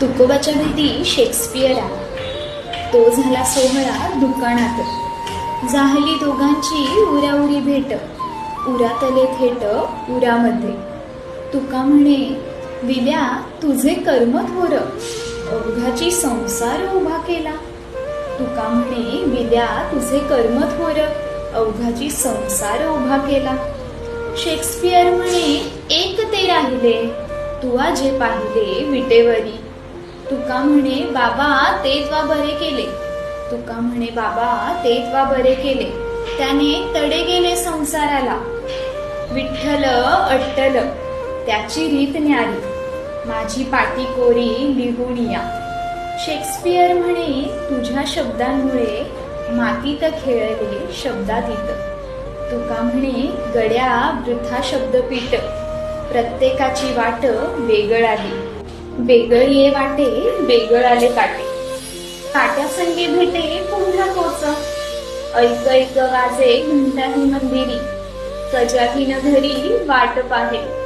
तुकोबाच्या भेटी शेक्सपियर आला. तो झाला सोहळा दुकानात. झाली दोघांची उराउरी भेट. उरातले थेट उरामध्ये. तुका म्हणे विद्या तुझे कर्म थोर, अवघाची संसार उभा केला. तुका म्हणे विद्या तुझे कर्म थोर, अवघाची संसार उभा केला. शेक्सपियर म्हणे एक ते राहिले, तुवा जे पाहिले विटेवरी. तुका म्हणे बाबा ते त्वा बरे केले. तुका म्हणे बाबा ते त्वा बरे केले, त्याने तडे गेले संसाराला. विठ्ठल अट्टल त्याची रीत न्यारी, माझी पाटी कोरी लिहून या. शेक्सपियर म्हणे तुझ्या शब्दांमुळे मातीत खेळले शब्दातीत. तुका म्हणे गड्या वृथा शब्दपीठ, प्रत्येकाची वाट वेगळ आली. वेगळ ये वाटे वेगळ आले काटे. काट्यासंगी भेटे पुन्हा कोच, ऐक ऐक वाजे घंटाही मंदिरी. सजाही न घरी वाट पाहे.